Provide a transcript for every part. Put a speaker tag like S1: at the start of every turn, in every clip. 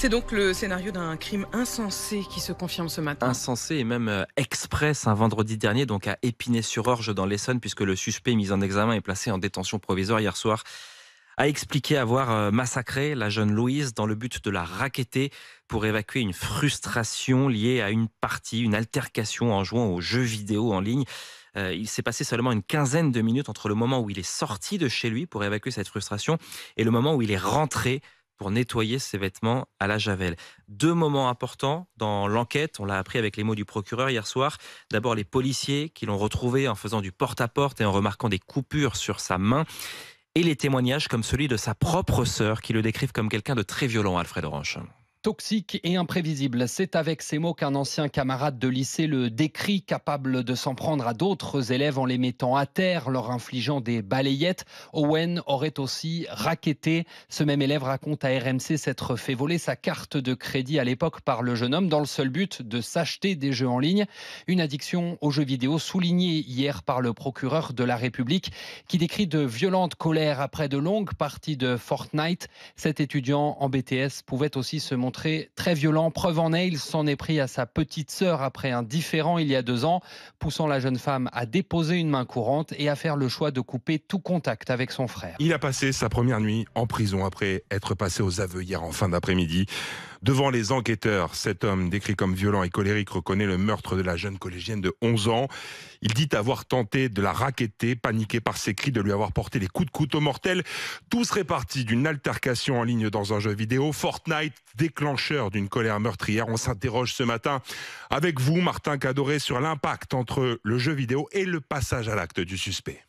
S1: C'est donc le scénario d'un crime insensé qui se confirme ce matin.
S2: Insensé et même express un vendredi dernier, donc à Épinay-sur-Orge dans l'Essonne, puisque le suspect mis en examen est placé en détention provisoire hier soir, a expliqué avoir massacré la jeune Louise dans le but de la racketter pour évacuer une frustration liée à une altercation en jouant aux jeux vidéo en ligne. Il s'est passé seulement une quinzaine de minutes entre le moment où il est sorti de chez lui pour évacuer cette frustration et le moment où il est rentré pour nettoyer ses vêtements à la javel. Deux moments importants dans l'enquête, on l'a appris avec les mots du procureur hier soir. D'abord les policiers qui l'ont retrouvé en faisant du porte-à-porte et en remarquant des coupures sur sa main. Et les témoignages comme celui de sa propre sœur qui le décrivent comme quelqu'un de très violent, Alfred Orange.
S3: Toxique et imprévisible, c'est avec ces mots qu'un ancien camarade de lycée le décrit, capable de s'en prendre à d'autres élèves en les mettant à terre, leur infligeant des balayettes. Owen aurait aussi racketté. Ce même élève raconte à RMC s'être fait voler sa carte de crédit à l'époque par le jeune homme dans le seul but de s'acheter des jeux en ligne. Une addiction aux jeux vidéo soulignée hier par le procureur de la République qui décrit de violentes colères après de longues parties de Fortnite. Cet étudiant en BTS pouvait aussi se montrer très violent. Preuve en est, il s'en est pris à sa petite sœur après un différend il y a 2 ans, poussant la jeune femme à déposer une main courante et à faire le choix de couper tout contact avec son frère.
S4: Il a passé sa première nuit en prison après être passé aux aveux hier en fin d'après-midi. Devant les enquêteurs, cet homme décrit comme violent et colérique reconnaît le meurtre de la jeune collégienne de 11 ans. Il dit avoir tenté de la racketter, paniqué par ses cris, de lui avoir porté les coups de couteau mortels. Tout serait parti d'une altercation en ligne dans un jeu vidéo. Fortnite, déclencheur d'une colère meurtrière. On s'interroge ce matin avec vous, Martin Cadoré, sur l'impact entre le jeu vidéo et le passage à l'acte du suspect.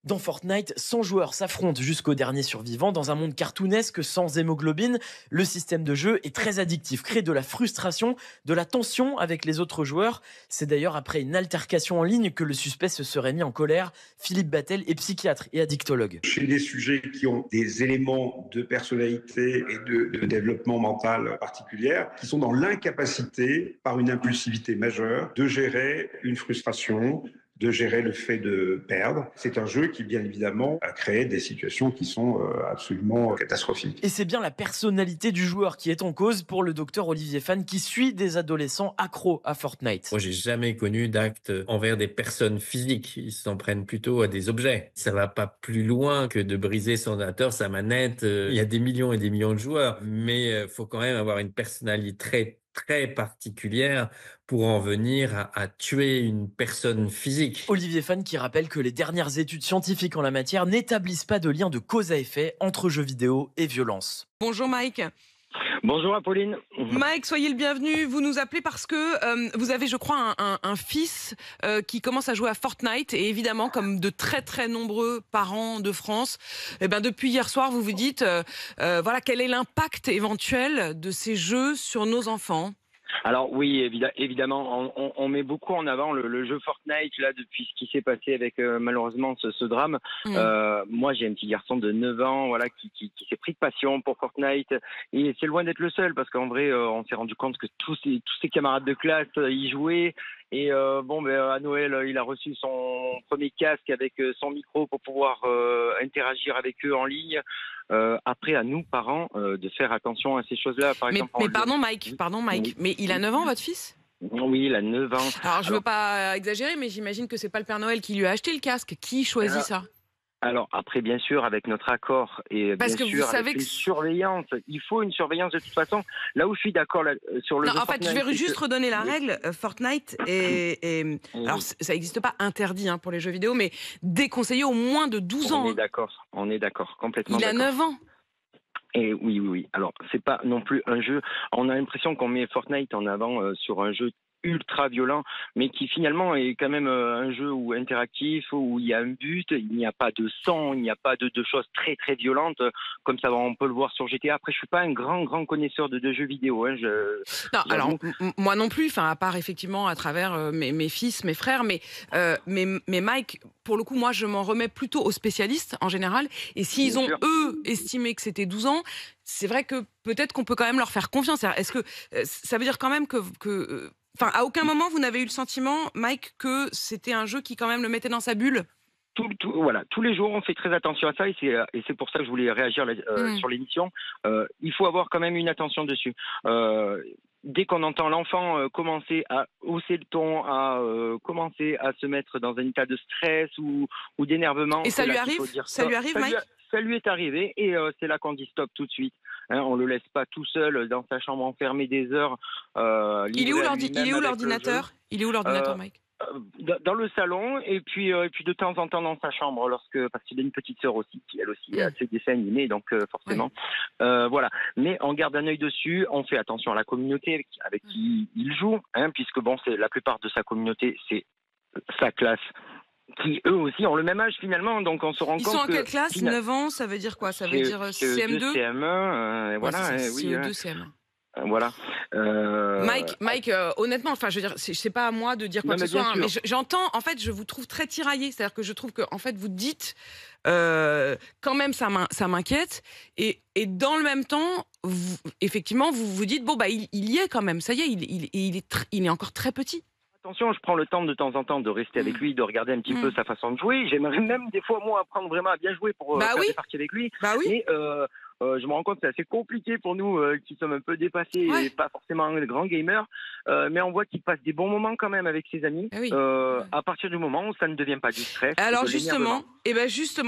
S5: Dans Fortnite, 100 joueurs s'affrontent jusqu'au dernier survivant dans un monde cartoonesque sans hémoglobine. Le système de jeu est très addictif, crée de la frustration, de la tension avec les autres joueurs. C'est d'ailleurs après une altercation en ligne que le suspect se serait mis en colère. Philippe Battel est psychiatre et addictologue.
S6: Chez des sujets qui ont des éléments de personnalité et de développement mental particulière, qui sont dans l'incapacité, par une impulsivité majeure, de gérer une frustration, de gérer le fait de perdre. C'est un jeu qui, bien évidemment, a créé des situations qui sont absolument catastrophiques.
S5: Et c'est bien la personnalité du joueur qui est en cause pour le docteur Olivier Fan qui suit des adolescents accros à Fortnite.
S7: Moi, j'ai jamais connu d'actes envers des personnes physiques. Ils s'en prennent plutôt à des objets. Ça va pas plus loin que de briser son ordinateur, sa manette. Il y a des millions et des millions de joueurs, mais faut quand même avoir une personnalité très particulière pour en venir à tuer une personne physique.
S5: Olivier Fan qui rappelle que les dernières études scientifiques en la matière n'établissent pas de lien de cause à effet entre jeux vidéo et violence.
S1: Bonjour Mike.
S8: Bonjour Apolline.
S1: Mike, soyez le bienvenu. Vous nous appelez parce que vous avez, je crois, un fils qui commence à jouer à Fortnite. Et évidemment, comme de très très nombreux parents de France, depuis hier soir, vous vous dites, voilà, quel est l'impact éventuel de ces jeux sur nos enfants ?
S8: Alors oui, évidemment, on met beaucoup en avant le jeu Fortnite là depuis ce qui s'est passé avec malheureusement ce drame. Moi, j'ai un petit garçon de 9 ans, voilà, qui s'est pris de passion pour Fortnite et c'est loin d'être le seul parce qu'en vrai, on s'est rendu compte que tous ses camarades de classe y jouaient. Et à Noël, il a reçu son premier casque avec son micro pour pouvoir interagir avec eux en ligne. Après, à nous, parents, de faire attention à ces choses-là. Par exemple,
S1: pardon Mike,
S8: oui.
S1: mais il a 9 ans, votre fils ?
S8: Oui, il a 9 ans.
S1: Alors, je ne veux pas exagérer, mais j'imagine que c'est pas le Père Noël qui lui a acheté le casque. Qui choisit ça ?
S8: Alors après, bien sûr, avec notre accord et
S1: parce
S8: bien
S1: que
S8: sûr
S1: vous savez
S8: avec une surveillance. Il faut une surveillance de toute façon. Là où je suis d'accord sur le jeu Fortnite,
S1: je vais juste redonner la règle. Fortnite alors ça n'existe pas interdit pour les jeux vidéo, mais déconseillé au moins de 12 ans.
S8: On est d'accord, complètement
S1: d'accord. Il a 9 ans.
S8: Et oui. Alors, c'est pas non plus un jeu. On a l'impression qu'on met Fortnite en avant sur un jeu ultra violent, mais qui finalement est quand même un jeu interactif, où il y a un but, il n'y a pas de sang, il n'y a pas de choses très très violentes, comme ça on peut le voir sur GTA. Après, je suis pas un grand connaisseur de jeux vidéo.
S1: Alors moi non plus, à part effectivement à travers mes fils, mes frères, mais Mike, pour le coup, moi je m'en remets plutôt aux spécialistes en général, et s'ils ont eux estimé que c'était 12 ans, c'est vrai que peut-être qu'on peut quand même leur faire confiance. Est-ce que ça veut dire quand même à aucun moment vous n'avez eu le sentiment, Mike, que c'était un jeu qui quand même le mettait dans sa bulle ?
S8: voilà, tous les jours, on fait très attention à ça et c'est pour ça que je voulais réagir sur l'émission. Il faut avoir quand même une attention dessus. Dès qu'on entend l'enfant commencer à hausser le ton, à commencer à se mettre dans un état de stress ou d'énervement.
S1: Et ça lui arrive, Mike ?
S8: Ça lui est arrivé et c'est là qu'on dit stop tout de suite. On le laisse pas tout seul dans sa chambre enfermé des heures.
S1: Il est où l'ordinateur ? Mike ?
S8: Dans le salon et puis de temps en temps dans sa chambre parce qu'il a une petite sœur aussi qui elle aussi a ses dessins animés donc forcément voilà, mais on garde un œil dessus, on fait attention à la communauté avec qui il joue puisque bon, c'est la plupart de sa communauté, c'est sa classe qui eux aussi ont le même âge finalement, donc on se rend compte.
S1: Ils sont en quelle classe ? 9 ans, ça veut dire quoi ? Ça veut dire CM2
S8: CM1 voilà,
S1: CE2 CM1.
S8: Voilà.
S1: Mike, honnêtement, enfin, je veux dire, c'est pas à moi de dire quoi que ce soit, mais j'entends, en fait, je vous trouve très tiraillé. C'est-à-dire que je trouve que, en fait, vous dites, quand même, ça m'inquiète, et dans le même temps, effectivement, vous dites, bon, bah, il y est quand même. Ça y est, il est encore très petit.
S8: Attention, je prends le temps de temps en temps de rester avec lui, de regarder un petit peu sa façon de jouer. J'aimerais même des fois, moi, apprendre vraiment à bien jouer pour faire des parties avec lui.
S1: Bah oui.
S8: Mais je me rends compte que c'est assez compliqué pour nous qui sommes un peu dépassés et pas forcément des grands gamers. Mais on voit qu'il passe des bons moments quand même avec ses amis. À partir du moment où ça ne devient pas du stress.
S1: Alors justement,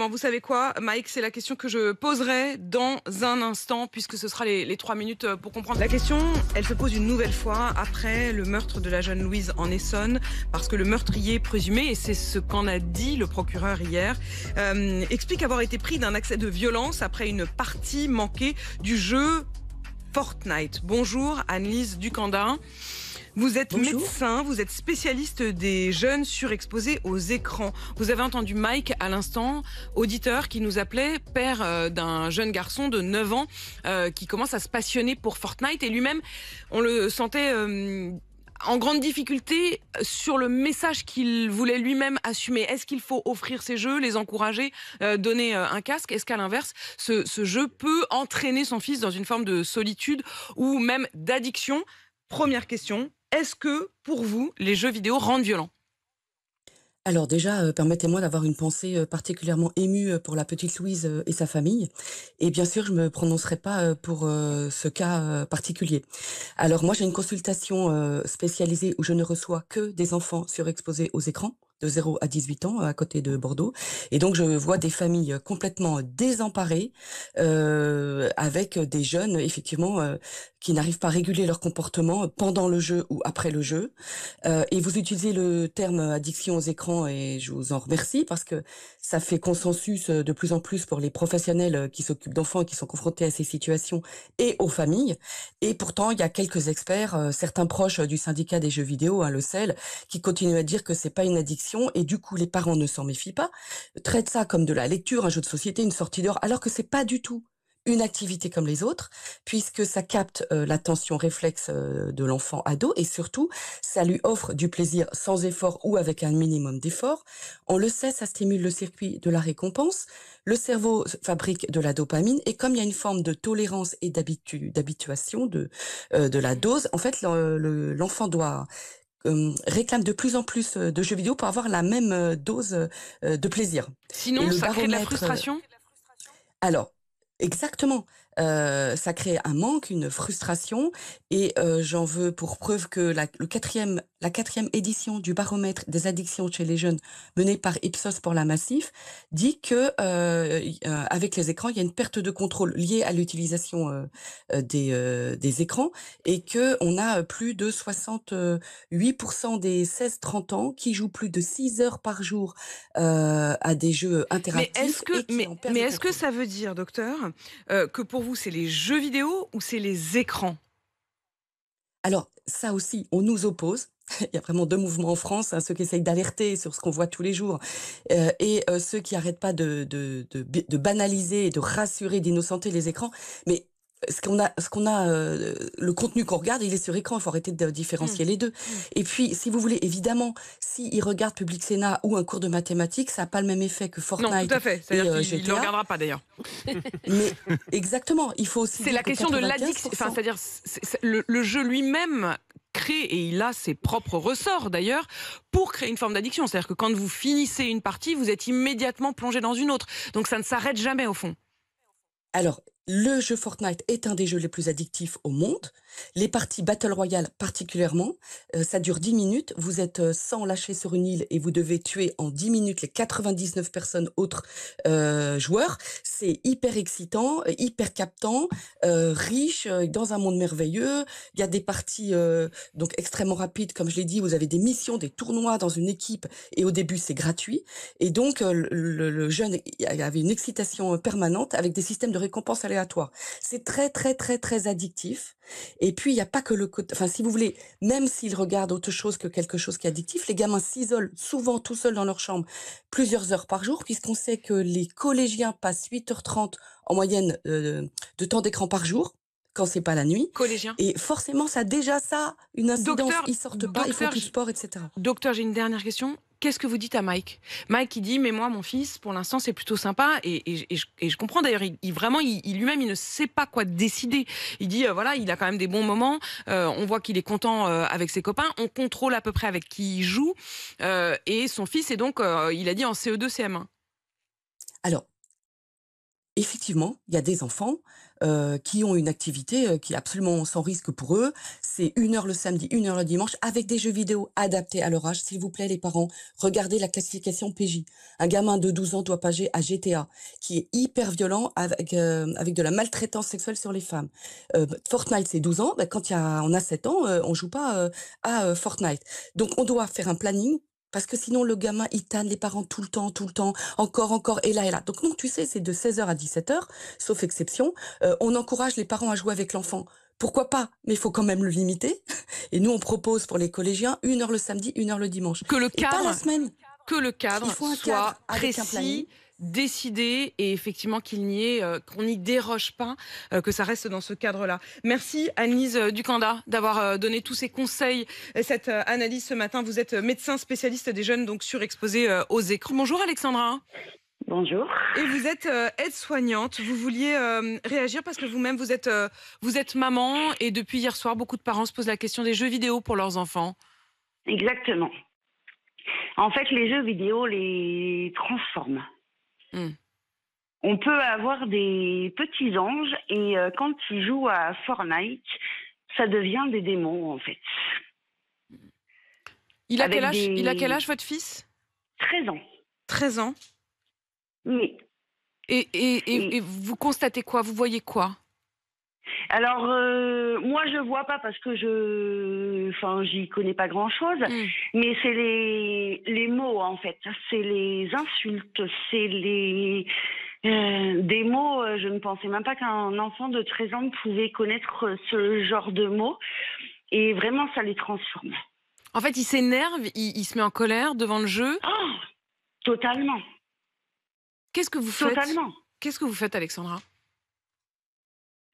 S1: vous savez quoi, Mike, c'est la question que je poserai dans un instant, puisque ce sera les 3 minutes pour comprendre. La question, elle se pose une nouvelle fois après le meurtre de la jeune Louise en Essonne, parce que le meurtrier présumé, et c'est ce qu'en a dit le procureur hier, explique avoir été pris d'un accès de violence après une partie manquée du jeu Fortnite. Bonjour Annelise Ducandin. Vous êtes médecin, vous êtes spécialiste des jeunes surexposés aux écrans. Vous avez entendu Mike à l'instant, auditeur qui nous appelait, père d'un jeune garçon de 9 ans qui commence à se passionner pour Fortnite, et lui-même, on le sentait en grande difficulté sur le message qu'il voulait lui-même assumer. Est-ce qu'il faut offrir ces jeux, les encourager, donner un casque ? Est-ce qu'à l'inverse, ce jeu peut entraîner son fils dans une forme de solitude ou même d'addiction ? Première question, est-ce que pour vous, les jeux vidéo rendent violents ?
S9: Alors déjà, permettez-moi d'avoir une pensée particulièrement émue pour la petite Louise et sa famille. Et bien sûr, je me prononcerai pas pour ce cas particulier. Alors moi, j'ai une consultation spécialisée où je ne reçois que des enfants surexposés aux écrans, de 0 à 18 ans, à côté de Bordeaux. Et donc, je vois des familles complètement désemparées, avec des jeunes, effectivement, qui n'arrivent pas à réguler leur comportement pendant le jeu ou après le jeu. Et vous utilisez le terme addiction aux écrans, et je vous en remercie, parce que ça fait consensus de plus en plus pour les professionnels qui s'occupent d'enfants et qui sont confrontés à ces situations, et aux familles. Et pourtant, il y a quelques experts, certains proches du syndicat des jeux vidéo, le CEL, qui continuent à dire que c'est pas une addiction, et du coup les parents ne s'en méfient pas, traitent ça comme de la lecture, un jeu de société, une sortie dehors, alors que c'est pas du tout une activité comme les autres, puisque ça capte l'attention réflexe de l'enfant ado, et surtout ça lui offre du plaisir sans effort ou avec un minimum d'effort. On le sait, ça stimule le circuit de la récompense, le cerveau fabrique de la dopamine, et comme il y a une forme de tolérance et d'habituation de la dose, en fait l'enfant réclame de plus en plus de jeux vidéo pour avoir la même dose de plaisir.
S1: Sinon, ça crée de la frustration ?
S9: Alors, exactement. Ça crée un manque, une frustration, et j'en veux pour preuve que la quatrième édition du baromètre des addictions chez les jeunes, menée par Ipsos pour la Massif, dit que avec les écrans, il y a une perte de contrôle liée à l'utilisation des écrans, et que on a plus de 68% des 16-30 ans qui jouent plus de 6 heures par jour à des jeux interactifs.
S1: Mais est-ce que ça veut dire, docteur, que pour vous, c'est les jeux vidéo ou c'est les écrans ?
S9: Alors, ça aussi, on nous oppose. Il y a vraiment 2 mouvements en France, ceux qui essayent d'alerter sur ce qu'on voit tous les jours, et ceux qui n'arrêtent pas de banaliser et de rassurer, d'innocenter les écrans. Mais le contenu qu'on regarde, il est sur écran, il faut arrêter de différencier les deux. Et puis, si vous voulez, évidemment, s'ils regardent Public Sénat ou un cours de mathématiques, ça n'a pas le même effet que Fortnite.
S1: Non, tout à fait. C'est-à-dire qu'il ne le regardera pas, d'ailleurs.
S9: Mais exactement, il faut aussi...
S1: C'est la question de l'addiction. Enfin, c'est-à-dire, le jeu lui-même crée, et il a ses propres ressorts d'ailleurs, pour créer une forme d'addiction. C'est-à-dire que quand vous finissez une partie, vous êtes immédiatement plongé dans une autre. Donc ça ne s'arrête jamais au fond.
S9: Alors, le jeu Fortnite est un des jeux les plus addictifs au monde. Les parties Battle Royale particulièrement, ça dure 10 minutes. Vous êtes 100 lâchés sur une île et vous devez tuer en 10 minutes les 99 personnes autres joueurs. C'est hyper excitant, hyper captant, riche, dans un monde merveilleux. Il y a des parties donc extrêmement rapides, comme je l'ai dit. Vous avez des missions, des tournois dans une équipe et au début c'est gratuit. Et donc le jeune avait une excitation permanente avec des systèmes de récompense aléatoires. C'est très très très très addictif. Et puis, il n'y a pas que le côté... Enfin, si vous voulez, même s'ils regardent autre chose que quelque chose qui est addictif, les gamins s'isolent souvent tout seuls dans leur chambre plusieurs heures par jour, puisqu'on sait que les collégiens passent 8h30 en moyenne de temps d'écran par jour, quand c'est pas la nuit.
S1: Collégien.
S9: Et forcément, ça a déjà une incidence.
S1: Docteur,
S9: ils sortent pas, ils font du sport, etc.
S1: Docteur, j'ai une dernière question. Qu'est-ce que vous dites à Mike? Mike, il dit, mais moi, mon fils, pour l'instant, c'est plutôt sympa. Et je comprends d'ailleurs, il lui-même, il ne sait pas quoi décider. Il dit, voilà, il a quand même des bons moments. On voit qu'il est content avec ses copains. On contrôle à peu près avec qui il joue. Et son fils est donc, il a dit, en CE2, CM1.
S9: Alors, effectivement, il y a des enfants qui ont une activité qui est absolument sans risque pour eux. C'est 1 heure le samedi, 1 heure le dimanche, avec des jeux vidéo adaptés à leur âge. S'il vous plaît, les parents, regardez la classification PJ. Un gamin de 12 ans doit pas jouer à GTA, qui est hyper violent avec de la maltraitance sexuelle sur les femmes. Fortnite, c'est 12 ans. Ben, quand on a 7 ans, on joue pas à Fortnite. Donc, on doit faire un planning. Parce que sinon, le gamin, il tanne les parents tout le temps, encore, et là. Donc non, tu sais, c'est de 16h à 17h, sauf exception. On encourage les parents à jouer avec l'enfant. Pourquoi pas? Mais il faut quand même le limiter. Et nous, on propose pour les collégiens 1 heure le samedi, 1 heure le dimanche.
S1: Que le
S9: et pas la semaine.
S1: Que le cadre soit
S9: avec un planning.
S1: précis, décidé et effectivement qu'il n'y ait, qu'on n'y déroge pas, que ça reste dans ce cadre-là. Merci Anne-Lise Ducanda d'avoir donné tous ces conseils, cette analyse ce matin. Vous êtes médecin spécialiste des jeunes donc surexposés aux écrans. Bonjour Alexandra.
S10: Bonjour.
S1: Et vous êtes aide-soignante. Vous vouliez réagir parce que vous-même vous êtes maman et depuis hier soir beaucoup de parents se posent la question des jeux vidéo pour leurs enfants.
S10: Exactement. En fait, les jeux vidéo les transforment. On peut avoir des petits anges et quand ils jouent à Fortnite, ça devient des démons en fait.
S1: Il a quel âge votre fils?
S10: 13 ans.
S1: 13 ans.
S10: Oui.
S1: Et vous constatez quoi? Vous voyez quoi?
S10: Alors, moi, je vois pas parce que j'y connais pas grand-chose, mais c'est les mots, en fait. C'est les insultes, c'est des mots, je ne pensais même pas qu'un enfant de 13 ans pouvait connaître ce genre de mots. Et vraiment, ça les transforme.
S1: En fait, il s'énerve, il se met en colère devant le jeu.
S10: Oh, totalement.
S1: Qu'est-ce que vous faites?
S10: Totalement.
S1: Qu'est-ce que vous faites, Alexandra?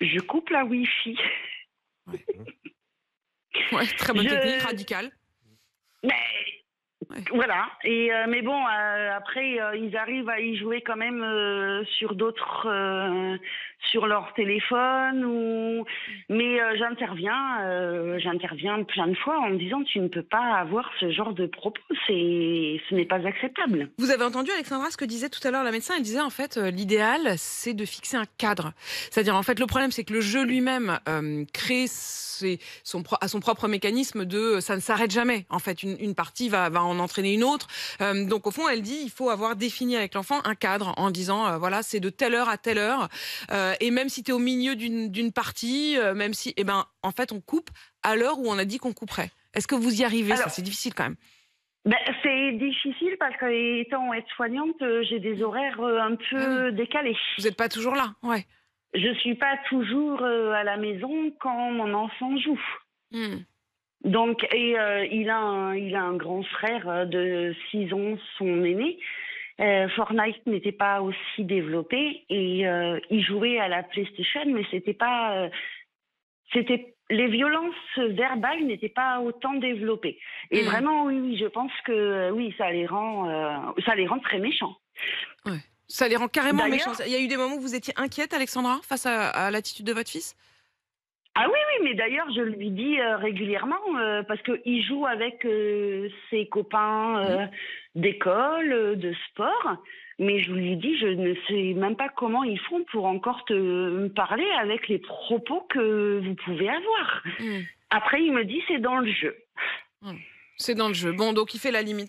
S10: Je coupe la Wi-Fi.
S1: Ouais, très bonne technique, radicale.
S10: Mais voilà. Et mais bon, après, ils arrivent à y jouer quand même sur d'autres, sur leur téléphone. Mais j'interviens plein de fois en me disant tu ne peux pas avoir ce genre de propos. Ce n'est pas acceptable.
S1: Vous avez entendu, Alexandra, ce que disait tout à l'heure la médecin? Elle disait en fait, l'idéal, c'est de fixer un cadre. C'est-à-dire, en fait, le problème, c'est que le jeu lui-même crée à son propre mécanisme de ça ne s'arrête jamais. En fait, une partie va en entraîner une autre. Donc, au fond, elle dit il faut avoir défini avec l'enfant un cadre en disant voilà, c'est de telle heure à telle heure. Et même si tu es au milieu d'une partie, même si, en fait, on coupe à l'heure où on a dit qu'on couperait. Est-ce que vous y arrivez? Alors, ça, c'est difficile quand même.
S10: C'est difficile parce qu'étant aide-soignante, j'ai des horaires un peu décalés.
S1: Vous n'êtes pas toujours là, ouais.
S10: Je suis pas toujours à la maison quand mon enfant joue. Donc, et il a un grand frère de 6 ans, son aîné. Fortnite n'était pas aussi développé et il jouait à la PlayStation, mais les violences verbales n'étaient pas autant développées. Et vraiment, oui, je pense que oui, ça les rend très méchants.
S1: Ouais. Ça les rend carrément méchants. Il y a eu des moments où vous étiez inquiète, Alexandra, face à l'attitude de votre fils?
S10: Ah oui, mais d'ailleurs, je lui dis régulièrement, parce qu'il joue avec ses copains d'école, de sport, mais je lui dis, je ne sais même pas comment ils font pour encore te parler avec les propos que vous pouvez avoir. Après, il me dit, c'est dans le jeu.
S1: C'est dans le jeu. Bon, donc il fait la limite.